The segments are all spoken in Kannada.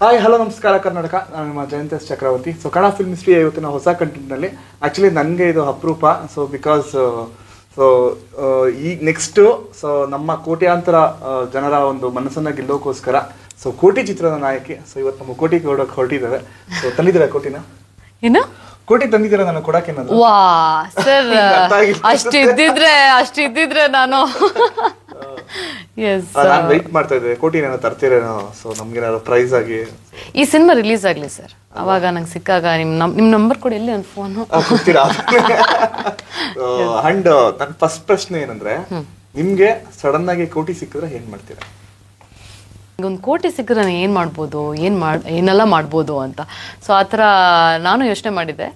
ಹಾಯ್ ಹಲೋ ನಮಸ್ಕಾರ ಕರ್ನಾಟಕ. ನಾನು ನಿಮ್ಮ ಜಯಂತ್ ಎಸ್ ಚಕ್ರವರ್ತಿ. ಸೊ ಕನ್ನಡ ಫಿಲ್ಮ್ ಹಿಸ್ಟ್ರಿ ಇವತ್ತಿನ ಹೊಸ ಕಂಟೆಂಟ್ನಲ್ಲಿ ಆ್ಯಕ್ಚುಲಿ ನನಗೆ ಇದು ಅಪರೂಪ. ಸೊ ಬಿಕಾಸ್ ಈಗ ನೆಕ್ಸ್ಟು ಸೊ ನಮ್ಮ ಕೋಟ್ಯಾಂತರ ಜನರ ಒಂದು ಮನಸ್ಸನ್ನು ಗೆಲ್ಲೋಕ್ಕೋಸ್ಕರ ಸೊ ಕೋಟಿ ಚಿತ್ರದ ನಾಯಕಿ. ಸೊ ಇವತ್ತು ನಮ್ಮ ಕೋಟಿ ಕೊಡೋಕೆ ಹೊರಟಿದ್ದಾವೆ. ಸೊ ತಂದಿದ್ದೀರಾ ಕೋಟಿನ? ಏನು ಕೋಟಿ ತಂದಿದ್ದೀರಾ ನಾನು ಕೊಡಕ್ಕೆ? ನಾನು ವಾ ಸರ್ ಅಷ್ಟಿದ್ದಿದ್ರೆ ನಾನು ನಾನು ವೆಯ್ಟ್ ಮಾಡ್ತಾ ಇದ್ದೆ ಕೋಟಿ ಏನೋ ತರ್ತೀರೇನೋ. ಸೊ ನಮ್ಗೇನಾದ್ರು ಪ್ರೈಸ್ ಆಗಿ ಈ ಸಿನಿಮಾ ರಿಲೀಸ್ ಆಗ್ಲಿ ಸರ್, ಅವಾಗ ನಂಗೆ ಸಿಕ್ಕಾಗ ನಿಮ್ ನಂಬರ್ ಕೊಡಿ, ಎಲ್ಲಿ ನನ್ನ ಫೋನು ಕೊಡ್ತೀರಾ? ಅಂಡ್ ನನ್ನ ಫಸ್ಟ್ ಪ್ರಶ್ನೆ ಏನಂದ್ರೆ, ನಿಮ್ಗೆ ಸಡನ್ ಆಗಿ ಕೋಟಿ ಸಿಕ್ಕಿದ್ರೆ ಏನ್ ಮಾಡ್ತೀರಾ? ಒಂದು ಕೋಟಿ ಸಿಕ್ಕರೆ ನಾನು ಏನು ಮಾಡ್ಬೋದು, ಏನೆಲ್ಲ ಮಾಡ್ಬೋದು ಅಂತ. ಸೊ ಆ ಥರ ನಾನು ಯೋಚನೆ ಮಾಡಿದ್ದೆ.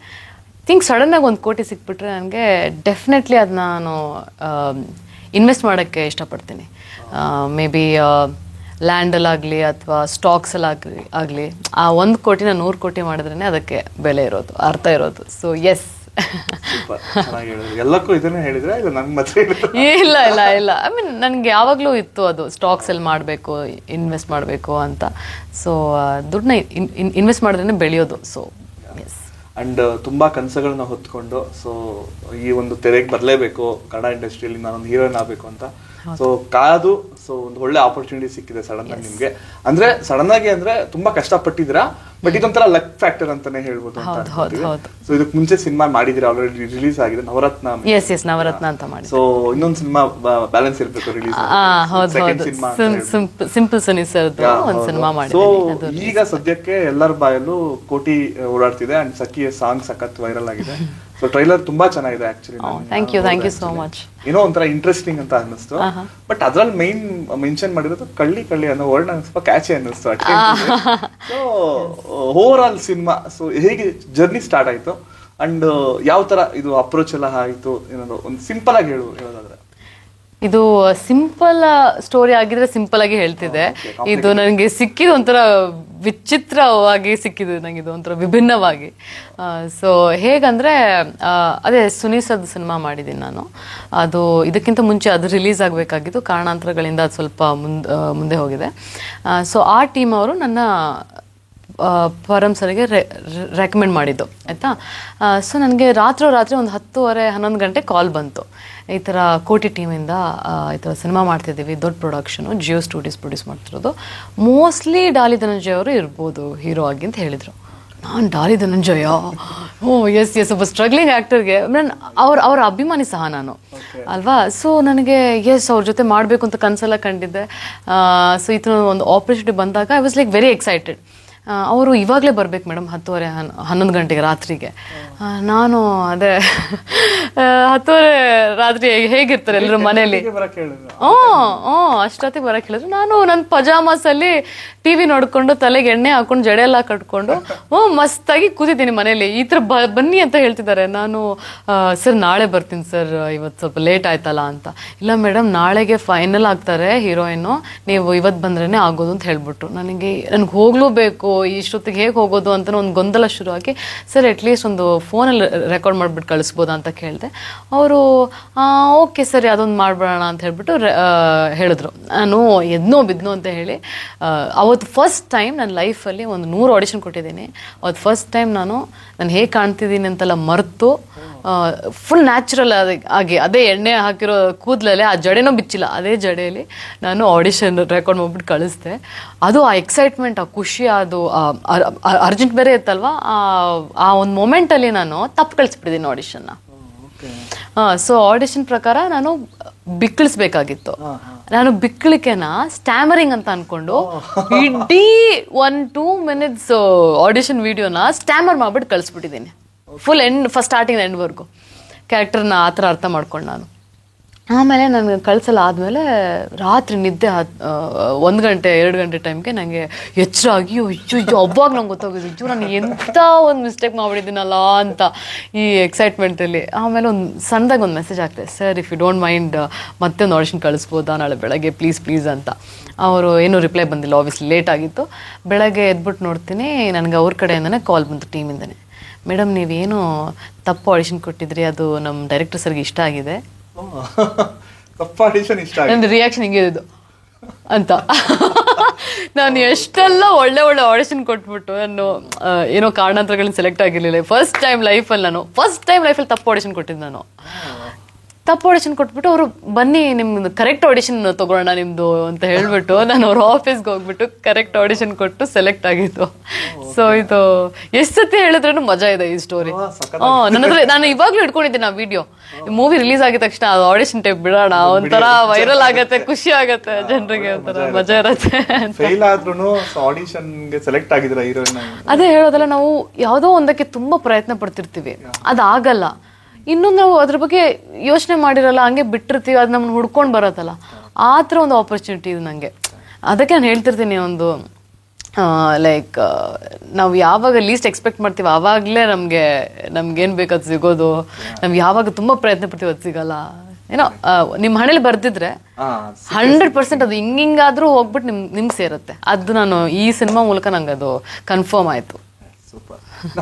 ಥಿಂಕ್ ಸಡನ್ನಾಗಿ ಒಂದು ಕೋಟಿ ಸಿಕ್ಬಿಟ್ರೆ ನನಗೆ ಡೆಫಿನೆಟ್ಲಿ ಅದು ನಾನು ಇನ್ವೆಸ್ಟ್ ಮಾಡೋಕ್ಕೆ ಇಷ್ಟಪಡ್ತೀನಿ. ಮೇ ಬಿ ಲ್ಯಾಂಡಲ್ಲಾಗಲಿ ಅಥವಾ ಸ್ಟಾಕ್ಸಲ್ಲಾಗಲಿ ಆ 1 ಕೋಟಿನ 100 ಕೋಟಿ ಮಾಡಿದ್ರೇ ಅದಕ್ಕೆ ಬೆಲೆ ಇರೋದು, ಅರ್ಥ ಇರೋದು. ಸೊ ಎಸ್, ಎಲ್ಲಕ್ಕೂ ಇದನ್ನೇ ಹೇಳಿದ್ರೆ ಇಲ್ಲ ನಂಗೆ ಮತ್ತೆ ಇಲ್ಲ ಇಲ್ಲ ಇಲ್ಲ ಐ ಮೀನ್ ನನಗೆ ಯಾವಾಗಲೂ ಇತ್ತು ಅದು ಸ್ಟಾಕ್ಸಲ್ಲಿ ಮಾಡಬೇಕು, ಇನ್ವೆಸ್ಟ್ ಮಾಡಬೇಕು ಅಂತ. ಸೊ ದುಡ್ಡನ್ನ ಇನ್ವೆಸ್ಟ್ ಮಾಡಿದ್ರೇ ಬೆಳೆಯೋದು. So S. ಅಂಡ್ ತುಂಬಾ ಕನಸುಗಳನ್ನ ಹೊತ್ಕೊಂಡು ಸೊ ಈ ಒಂದು ತೆರೆಗೆ ಬರಲೇಬೇಕು, ಕನ್ನಡ ಇಂಡಸ್ಟ್ರಿಯಲ್ಲಿ ನಾನೊಂದು ಹೀರೋಯಿನ್ ಆಗಬೇಕು ಅಂತ ಸೊ ಕಾದು ಸೊ ಒಂದು ಒಳ್ಳೆ ಆಪರ್ಚುನಿಟಿ ಸಿಕ್ಕಿದೆ ಸಡನ್ ಆಗಿ ನಿಮ್ಗೆ. ಅಂದ್ರೆ ಸಡನ್ ಆಗಿ ಅಂದ್ರೆ ತುಂಬಾ ಕಷ್ಟಪಟ್ಟಿದ್ದೀರಾ, ಬಟ್ ಇದೊಂಥರ ಲಕ್ ಫ್ಯಾಕ್ಟರ್ ಅಂತಾನೆ ಹೇಳ್ಬೋದು ಅಂತ. ಸೊ ಇದಕ್ಕೆ ಮುಂಚೆ ಸಿನಿಮಾ ಮಾಡಿದಿರಾ, ಆಲ್ರೆಡಿ ರಿಲೀಸ್ ಆಗಿದೆ, ನವರತ್ನ. ಎಸ್ ನವರತ್ನ ಅಂತ ಮಾಡಿ. ಸೊ ಇನ್ನೊಂದು ಸಿನಿಮಾ ಬ್ಯಾಲೆನ್ಸ್ ಇರಬೇಕು ರಿಲೀಸ್. ಸಿಂಪಲ್ ಸನಿ ಸರ್ದು ಒಂದು ಸಿನಿಮಾ ಮಾಡಿ. ಸೊ ಈಗ ಸದ್ಯಕ್ಕೆ ಎಲ್ಲರ ಬಾಯಲ್ಲೂ ಕೋಟಿ ಓಡಾಡ್ತಿದೆ ಅಂಡ್ ಸಖಿಯ ಸಾಂಗ್ ಸಖತ್ ವೈರಲ್ ಆಗಿದೆ. ಸೊ ಟ್ರೈಲರ್ ತುಂಬಾ ಚೆನ್ನಾಗಿದೆ actually. Thank you so much. ಏನೋ ಒಂಥರ ಇಂಟ್ರೆಸ್ಟಿಂಗ್ ಅಂತ ಅನ್ನಿಸ್ತು. ಬಟ್ ಅದ್ರಲ್ಲಿ ಮೈನ್ ಮೆನ್ಷನ್ ಮಾಡಿರೋದು ಕಳ್ಳಿ ಕಳ್ಳಿ ಅನ್ನೋ ವರ್ಡ್ ನಂಗೆ ಸ್ವಲ್ಪ ಕ್ಯಾಚಿ ಅನ್ನಿಸ್ತು. So over all cinema so ಹೇಗೆ ಜರ್ನಿ ಸ್ಟಾರ್ಟ್ ಆಯ್ತು ಅಂಡ್ ಯಾವ ತರ ಇದು ಅಪ್ರೋಚ್ ಎಲ್ಲ ಆಯ್ತು, ಏನಾದ್ರು ಒಂದು ಸಿಂಪಲ್ ಆಗಿ ಹೇಳೋದಾದ್ರೆ? ಇದು ಸಿಂಪಲ್ ಸ್ಟೋರಿ ಆಗಿದ್ರೆ ಸಿಂಪಲ್ ಆಗಿ ಹೇಳ್ತಿದ್ದೆ. ಇದು ನನಗೆ ಸಿಕ್ಕಿದ್ದು ಒಂಥರ ವಿಚಿತ್ರವಾಗಿ ಸಿಕ್ಕಿದ್ದು, ನನಗೆ ಇದು ಒಂಥರ ವಿಭಿನ್ನವಾಗಿ. ಸೊ ಹೇಗಂದ್ರೆ ಅದೇ ಸುನೀಸದ ಸಿನಿಮಾ ಮಾಡಿದ್ದೀನಿ ನಾನು. ಅದು ಇದಕ್ಕಿಂತ ಮುಂಚೆ ಅದು ರಿಲೀಸ್ ಆಗಬೇಕಾಗಿತ್ತು, ಕಾರಣಾಂತರಗಳಿಂದ ಅದು ಸ್ವಲ್ಪ ಮುಂದೆ ಹೋಗಿದೆ. ಸೊ ಆ ಟೀಮ್ ಅವರು ನನ್ನ ಪರಮ್ ಸರಿಗೆ ರೆಕಮೆಂಡ್ ಮಾಡಿದ್ದು, ಆಯಿತಾ. ಸೊ ನನಗೆ ರಾತ್ರಿ ಒಂದು 10:30-11 ಗಂಟೆ ಕಾಲ್ ಬಂತು. ಈ ಥರ ಕೋಟಿ ಟೀಮಿಂದ ಈ ಥರ ಸಿನಿಮಾ ಮಾಡ್ತಿದ್ದೀವಿ, ದೊಡ್ಡ ಪ್ರೊಡಕ್ಷನು, ಜಿಯೋ ಸ್ಟುಡಿಯೋಸ್ ಪ್ರೊಡ್ಯೂಸ್ ಮಾಡ್ತಿರೋದು, ಮೋಸ್ಟ್ಲಿ ಡಾಲಿ ಧನಂಜಯ ಅವರು ಇರ್ಬೋದು ಹೀರೋ ಆಗಿ ಅಂತ ಹೇಳಿದರು. ನಾನು ಡಾಲಿ ಧನಂಜಯ, ಎಸ್ ಒಬ್ಬ ಸ್ಟ್ರಗ್ಲಿಂಗ್ ಆ್ಯಕ್ಟರ್ಗೆ ನಾನು ಅವ್ರ ಅಭಿಮಾನಿ ಸಹ ನಾನು ಅಲ್ವಾ. ಸೊ ನನಗೆ ಅವ್ರ ಜೊತೆ ಮಾಡಬೇಕು ಅಂತ ಕನಸೆಲ್ಲ ಕಂಡಿದ್ದೆ. ಸೊ ಈ ಥರ ಒಂದು ಆಪರ್ಚುನಿಟಿ ಬಂದಾಗ I was like very excited. ಅವರು ಇವಾಗಲೇ ಬರ್ಬೇಕು ಮೇಡಮ್ 10:30-11 ಗಂಟೆಗೆ ರಾತ್ರಿಗೆ. ನಾನು ಅದೇ 10:30 ರಾತ್ರಿ ಹೇಗಿರ್ತಾರೆ ಎಲ್ಲರೂ ಮನೇಲಿ, ಅಷ್ಟೊತ್ತಿಗೆ ಬರಕ್ಕೆ ಹೇಳಿದ್ರು. ನಾನು ನನ್ನ ಪಜಾಮಾಸಲ್ಲಿ TV ನೋಡ್ಕೊಂಡು ತಲೆಗೆ ಎಣ್ಣೆ ಹಾಕೊಂಡು ಜಡೆ ಎಲ್ಲ ಕಟ್ಕೊಂಡು ಮಸ್ತಾಗಿ ಕೂತಿದ್ದೀನಿ ಮನೇಲಿ. ಈ ಥರ ಬನ್ನಿ ಅಂತ ಹೇಳ್ತಿದ್ದಾರೆ. ನಾನು ಸರ್ ನಾಳೆ ಬರ್ತೀನಿ ಸರ್, ಇವತ್ತು ಸ್ವಲ್ಪ ಲೇಟ್ ಆಯ್ತಲ್ಲ ಅಂತ. ಇಲ್ಲ ಮೇಡಮ್ ನಾಳೆಗೆ ಫೈನಲ್ ಆಗ್ತಾರೆ ಹೀರೋಯಿನ್ನು, ನೀವು ಇವತ್ತು ಬಂದ್ರೇ ಆಗೋದು ಅಂತ ಹೇಳ್ಬಿಟ್ರು. ನನಗೆ ಹೋಗ್ಲೂಬೇಕು, ಇಷ್ಟೊತ್ತಿಗೆ ಹೇಗೆ ಹೋಗೋದು ಅಂತ ಒಂದು ಗೊಂದಲ ಶುರುವಾಗಿ, ಸರ್ ಅಟ್ಲೀಸ್ಟ್ ಒಂದು ಫೋನಲ್ಲಿ ರೆಕಾರ್ಡ್ ಮಾಡಿಬಿಟ್ಟು ಕಳಿಸ್ಬೋದಾ ಅಂತ ಕೇಳಿದೆ. ಅವರು ಓಕೆ ಸರಿ ಅದೊಂದು ಮಾಡ್ಬಿಡೋಣ ಅಂತ ಹೇಳ್ಬಿಟ್ಟು ಹೇಳಿದ್ರು. ನಾನು ಎದ್ನೋ ಬಿದ್ನೋ ಅಂತ ಹೇಳಿ ಅವತ್ತು ಫಸ್ಟ್ ಟೈಮ್ ನನ್ನ ಲೈಫಲ್ಲಿ ಒಂದು 100 ಆಡಿಷನ್ ಕೊಟ್ಟಿದ್ದೀನಿ. ಅವತ್ತು ಫಸ್ಟ್ ಟೈಮ್ ನಾನು ಹೇಗೆ ಕಾಣ್ತಿದ್ದೀನಿ ಅಂತೆಲ್ಲ ಮರೆತು ಫುಲ್ ನ್ಯಾಚುರಲ್ ಆಗಿ ಅದೇ ಎಣ್ಣೆ ಹಾಕಿರೋ ಕೂದಲಲ್ಲೇ, ಆ ಜಡೆನೂ ಬಿಚ್ಚಿಲ್ಲ, ಅದೇ ಜಡೆಯಲ್ಲಿ ನಾನು ಆಡಿಷನ್ ರೆಕಾರ್ಡ್ ಮಾಡ್ಬಿಟ್ಟು ಕಳಿಸ್ದೆ. ಅದು ಆ ಎಕ್ಸೈಟ್ಮೆಂಟ್, ಆ ಖುಷಿ, ಅದು ಅರ್ಜೆಂಟ್ ಬೇರೆ ಇತ್ತಲ್ವಾ, ಆ ಒಂದು ಮೊಮೆಂಟಲ್ಲಿ ನಾನು ತಪ್ಪು ಕಳಿಸ್ಬಿಟ್ಟಿದ್ದೀನಿ ಆಡಿಷನ್ನ. ಸೊ ಆಡಿಷನ್ ಪ್ರಕಾರ ನಾನು ಬಿಕ್ಕಳಿಸ್ಬೇಕಾಗಿತ್ತು. ನಾನು ಬಿಕ್ಕಳಿಕೆನ ಸ್ಟ್ಯಾಮರಿಂಗ್ ಅಂತ ಅನ್ಕೊಂಡು ಇಡೀ 1-2 ಮಿನಿಟ್ಸ್ ಆಡಿಷನ್ ವಿಡಿಯೋನ ಸ್ಟ್ಯಾಮರ್ ಮಾಡ್ಬಿಟ್ಟು ಕಳಿಸ್ಬಿಟ್ಟಿದ್ದೀನಿ. ಫುಲ್ ಫಸ್ಟ್ ಸ್ಟಾರ್ಟಿಂಗ್ ಎಂಡ್ವರೆಗೂ ಕ್ಯಾರೆಕ್ಟರ್ನ ಆ ಥರ ಅರ್ಥ ಮಾಡ್ಕೊಂಡು ನಾನು. ಆಮೇಲೆ ನನಗೆ ಕಳ್ಸಲ್ಲ ಆದಮೇಲೆ ರಾತ್ರಿ ನಿದ್ದೆ 1 ಗಂಟೆ 2 ಗಂಟೆ ಟೈಮ್ಗೆ ನನಗೆ ಎಚ್ಚರ ಆಗಿ ಅಯ್ಯೋ ಅವಾಗ ನಂಗೆ ಗೊತ್ತಾಗೋದು ನಾನು ಎಂಥ ಒಂದು ಮಿಸ್ಟೇಕ್ ಮಾಡಿಬಿಟ್ಟಿದ್ದೀನಲ್ಲ ಅಂತ ಈ ಎಕ್ಸೈಟ್ಮೆಂಟಲ್ಲಿ. ಆಮೇಲೆ ಒಂದು ಸಣ್ಣದಾಗಿ ಒಂದು ಮೆಸೇಜ್ ಆಗ್ತದೆ, sir if you don't mind ಮತ್ತೆ ಒಂದು ಆಡಿಷನ್ ಕಳಿಸ್ಬೋದಾ ನಾಳೆ ಬೆಳಗ್ಗೆ ಪ್ಲೀಸ್ ಅಂತ. ಅವರು ಏನೂ ರಿಪ್ಲೈ ಬಂದಿಲ್ಲ, ಆಬ್ವಿಯಸ್ಲಿ ಲೇಟ್ ಆಗಿತ್ತು. ಬೆಳಗ್ಗೆ ಎದ್ಬಿಟ್ಟು ನೋಡ್ತೀನಿ, ನನಗೆ ಅವ್ರ ಕಡೆಯಿಂದನೇ ಕಾಲ್ ಬಂತು ಟೀಮಿಂದನೇ, ಮೇಡಮ್ ನೀವೇನು ತಪ್ಪು ಆಡಿಷನ್ ಕೊಟ್ಟಿದ್ರಿ, ಅದು ನಮ್ಮ ಡೈರೆಕ್ಟರ್ ಸರ್ಗೆ ಇಷ್ಟ ಆಗಿದೆ. ತಪ್ಪು ಆಡಿಷನ್ ಇಷ್ಟ ಆಗಿದೆ. ನನ್ನ ರಿಯಾಕ್ಷನ್ ಹಿಂಗೆ ಇದು ಅಂತ ನಾನು ಎಷ್ಟೆಲ್ಲ ಒಳ್ಳೆ ಒಳ್ಳೆ ಆಡಿಷನ್ ಕೊಟ್ಬಿಟ್ಟು ನಾನು ಏನೋ ಕಾರಣಾಂತರಗಳನ್ನ ಸೆಲೆಕ್ಟ್ ಆಗಿರ್ಲಿಲ್ಲ. ಫಸ್ಟ್ ಟೈಮ್ ಲೈಫಲ್ಲಿ ತಪ್ಪು ಆಡಿಷನ್ ಕೊಟ್ಟಿದ್ದು ನಾನು. ತಪ್ಪು ಆಡಿಷನ್ ಕೊಟ್ಬಿಟ್ಟು ಅವರು ಬನ್ನಿ ನಿಮ್ದು ಕರೆಕ್ಟ್ ಆಡಿಷನ್ ತಗೊಳ್ಳೋಣ ನಿಮ್ದು ಅಂತ ಹೇಳ್ಬಿಟ್ಟು ನಾನು ಅವ್ರ ಆಫೀಸ್ಗೆ ಹೋಗ್ಬಿಟ್ಟು ಕರೆಕ್ಟ್ ಆಡಿಷನ್ ಕೊಟ್ಟು ಸೆಲೆಕ್ಟ್ ಆಗಿದ್ದು. ಸೊ ಇದು ಎಷ್ಟು ಸತಿ ಹೇಳಿದ್ರೂ ಮಜಾ ಇದೆ ಈ ಸ್ಟೋರಿ. ನನ್ನ ಹತ್ರ ನಾನು ಇವಾಗ್ಲೂ ಇಟ್ಕೊಂಡಿದ್ದೀನಿ ಆ ವಿಡಿಯೋ. ಮೂವಿ ರಿಲೀಸ್ ಆಗಿದ ತಕ್ಷಣ ಅದು ಆಡಿಷನ್ ಟೈಪ್ ಬಿಡೋಣ, ಒಂಥರ ವೈರಲ್ ಆಗತ್ತೆ, ಖುಷಿ ಆಗತ್ತೆ ಜನರಿಗೆ, ಒಂಥರ ಮಜಾ ಇರತ್ತೆ. ಫೇಲ್ ಆದ್ರೂ ಆಡಿಷನ್ಗೆ ಸೆಲೆಕ್ಟ್ ಆಗಿದ್ರ ಹೀರೋಯಿನ್. ಅದೇ ಹೇಳೋದಲ್ಲ, ನಾವು ಯಾವುದೋ ಒಂದಕ್ಕೆ ತುಂಬಾ ಪ್ರಯತ್ನ ಪಡ್ತಿರ್ತೀವಿ, ಅದಾಗಲ್ಲ. ಇನ್ನು ನಾವು ಅದ್ರ ಬಗ್ಗೆ ಯೋಚನೆ ಮಾಡಿರಲ್ಲ, ಹಂಗೆ ಬಿಟ್ಟಿರ್ತೀವಿ, ಅದು ನಮ್ಮನ್ನ ಹುಡ್ಕೊಂಡು ಬರತ್ತಲ್ಲ, ಆ ಥರ ಒಂದು ಆಪರ್ಚುನಿಟಿ ಇದು ನನಗೆ. ಅದಕ್ಕೆ ನಾನು ಹೇಳ್ತಿರ್ತೀನಿ, ಒಂದು ಲೈಕ್ ನಾವು ಯಾವಾಗ ಲೀಸ್ಟ್ ಎಕ್ಸ್ಪೆಕ್ಟ್ ಮಾಡ್ತೀವಿ ಆವಾಗಲೇ ನಮ್ಗೇನು ಬೇಕು ಅದು ಸಿಗೋದು. ನಾವು ಯಾವಾಗ ತುಂಬ ಪ್ರಯತ್ನ ಪಡ್ತೀವಿ ಅದು ಸಿಗಲ್ಲ. ಏನೋ ನಿಮ್ಮ ಹಣೆಯಲ್ಲಿ ಬರ್ದಿದ್ರೆ 100% ಅದು ಹಿಂಗಾದ್ರೂ ಹೋಗ್ಬಿಟ್ಟು ನಿಮ್ಗೆ ಸೇರುತ್ತೆ. ಅದು ನಾನು ಈ ಸಿನಿಮಾ ಮೂಲಕ ನಂಗೆ ಅದು ಕನ್ಫರ್ಮ್ ಆಯಿತು. ಸೂಪರ್.